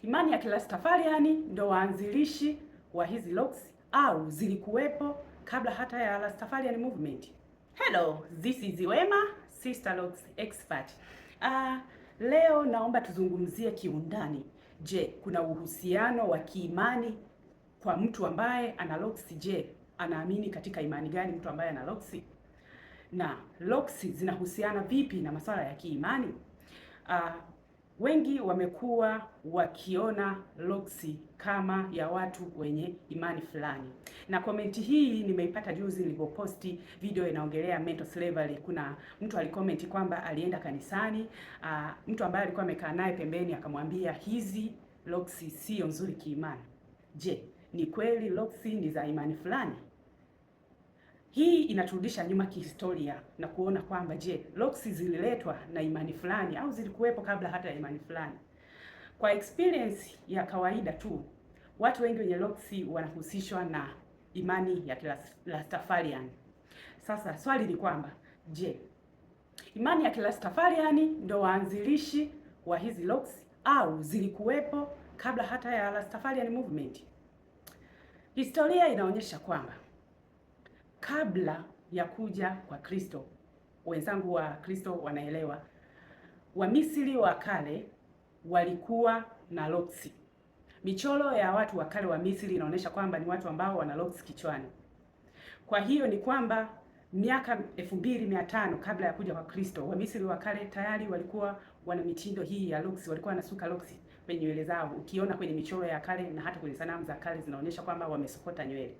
Imani ya Kirastafariani ndo waanzilishi wa hizi locks au zilikuwepo kabla hata ya Rastafarian movement? Hello, this is Wema, Sister Locks Expert. Leo naomba tuzungumzie kiundani. Je, kuna uhusiano wa kiimani kwa mtu ambaye ana locks? Je, anaamini katika imani gani mtu ambaye ana locks? Na locks zinahusiana vipi na masuala ya kiimani? Wengi wamekuwa wakiona locks kama ya watu wenye imani fulani, na komenti hii nimeipata juzi nilipoposti video inaongelea mental slavery. Kuna mtu alikomenti kwamba alienda kanisani, mtu ambaye alikuwa amekaa naye pembeni akamwambia hizi locks sio nzuri kiimani. Je, ni kweli locks ni za imani fulani? Hii inaturudisha nyuma kihistoria na kuona kwamba je, locks zililetwa na imani fulani au zilikuwepo kabla hata ya imani fulani? Kwa experience ya kawaida tu, watu wengi wenye locks wanahusishwa na imani ya Kirastafarian. Sasa swali ni kwamba je, imani ya Kirastafarian ndo waanzilishi wa hizi locks au zilikuwepo kabla hata ya Rastafarian movement? Historia inaonyesha kwamba kabla ya kuja kwa Kristo, wenzangu wa Kristo wanaelewa, Wamisri wa kale walikuwa na locks. Michoro ya watu wa kale wa Misri inaonyesha kwamba ni watu ambao wana locks kichwani. Kwa hiyo ni kwamba miaka 2500 kabla ya kuja kwa Kristo, Wamisri wa kale tayari walikuwa wana mitindo hii ya locks, walikuwa wanasuka locks kwenye nywele zao. Ukiona kwenye michoro ya kale na hata kwenye sanamu za kale zinaonyesha kwamba wamesokota nywele.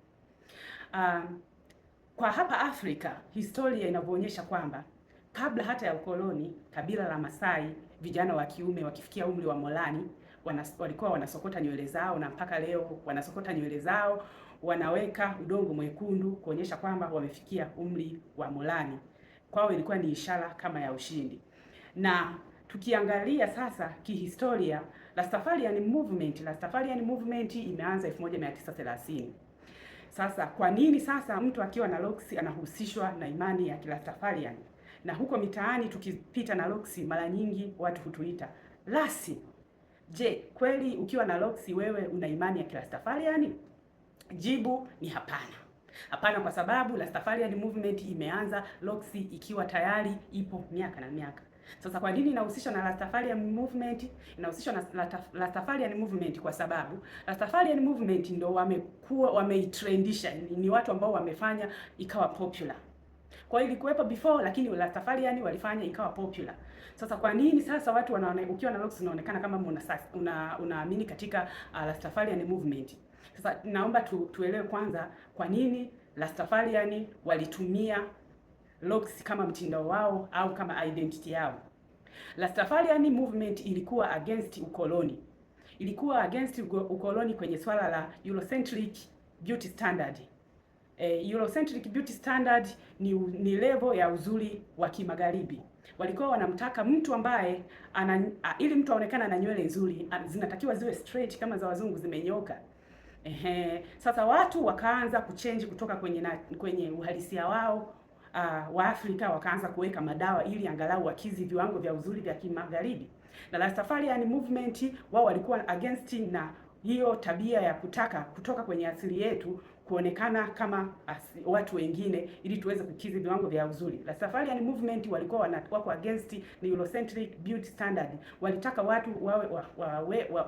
Kwa hapa Afrika, historia inavyoonyesha kwamba kabla hata ya ukoloni, kabila la Masai, vijana wa kiume wakifikia umri wa molani, walikuwa wanasokota nywele zao, na mpaka leo wanasokota nywele zao, wanaweka udongo mwekundu kuonyesha kwamba wamefikia umri wa molani. Kwao ilikuwa ni ishara kama ya ushindi. Na tukiangalia sasa kihistoria, Rastafarian movement imeanza 1930. Sasa kwa nini sasa mtu akiwa na locks anahusishwa na imani ya Kirastafarian? Na huko mitaani tukipita na locks, mara nyingi watu hutuita lasi. Je, kweli ukiwa na locks wewe una imani ya Kirastafarian? Jibu ni hapana. Hapana, kwa sababu Rastafarian movement imeanza locks ikiwa tayari ipo miaka na miaka. Sasa kwa nini inahusishwa na Rastafarian movement? Inahusishwa na Rastafarian movement kwa sababu Rastafarian movement ndo wameitrendisha, ni watu ambao wamefanya ikawa popular. Kwa hiyo ilikuwepo before, lakini Rastafarian walifanya ikawa popular. Sasa kwa nini sasa watu ukiwa na locks unaonekana kama unaamini katika Rastafarian movement? Sasa naomba tuelewe kwanza kwa nini Rastafarian walitumia locks kama mtindo wao au kama identity yao. Rastafarian movement ilikuwa against ukoloni. Ilikuwa against ukoloni kwenye swala la Eurocentric beauty standard. Eurocentric beauty standard ni level ya uzuri wa kimagharibi. Walikuwa wanamtaka mtu ambaye ili mtu aonekane na nywele nzuri, zinatakiwa ziwe straight kama za wazungu, zimenyoka. Sasa watu wakaanza kuchange kutoka kwenye uhalisia wao wa Afrika, wakaanza kuweka madawa ili angalau wakizi viwango vya uzuri vya kimagharibi. Na Rastafarian movement wao walikuwa against na hiyo tabia ya kutaka kutoka kwenye asili yetu kuonekana kama watu wengine ili tuweze kukizi viwango vya uzuri. Rastafarian movement walikuwa wako against ni Eurocentric beauty standard. Walitaka watu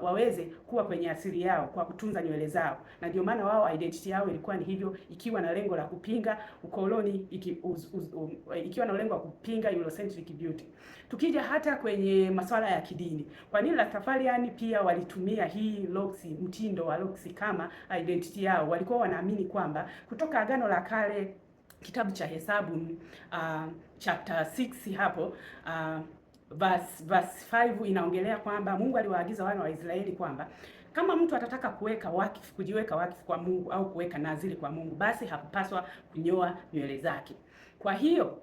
waweze kuwa kwenye asili yao kwa kutunza nywele zao, na ndio maana wao identity yao ilikuwa ni hivyo, ikiwa na lengo la kupinga ukoloni, ikiwa na lengo la kupinga Eurocentric beauty. Tukija hata kwenye masuala ya kidini, kwa nini Rastafarian pia walitumia hii locks, mtindo wa locks kama identity yao? Walikuwa wanaamini kwamba kutoka Agano la Kale, kitabu cha Hesabu chapter 6 hapo verse 5 inaongelea kwamba Mungu aliwaagiza wana wa Israeli kwamba kama mtu atataka kujiweka wakifu kwa Mungu au kuweka naziri kwa Mungu, basi hapaswa kunyoa nywele zake. Kwa hiyo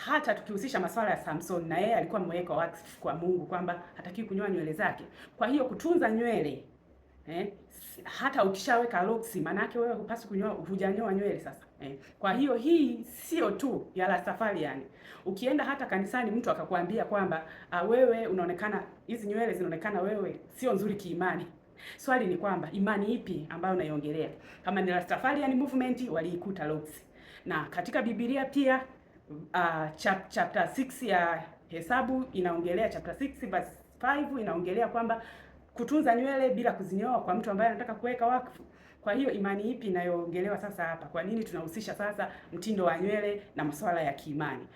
hata tukihusisha masuala ya Samson, na yeye alikuwa ameweka wakifu kwa Mungu kwamba hataki kunyoa nywele zake. Kwa hiyo kutunza nywele, hata ukishaweka locks, manake wewe hupaswi kunyoa, hujanyoa nywele sasa. Kwa hiyo hii sio tu ya Rastafarian. Ukienda hata kanisani mtu akakwambia kwamba wewe unaonekana hizi nywele zinaonekana wewe sio nzuri kiimani. Swali ni kwamba imani ipi ambayo unaiongelea? Kama ni Rastafarian movement waliikuta locks. Na katika Biblia pia chapter 6 ya Hesabu inaongelea, chapter 6 verse 5 inaongelea kwamba kutunza nywele bila kuzinyoa kwa mtu ambaye anataka kuweka wakfu. Kwa hiyo imani ipi inayoongelewa sasa hapa? Kwa nini tunahusisha sasa mtindo wa nywele na masuala ya kiimani?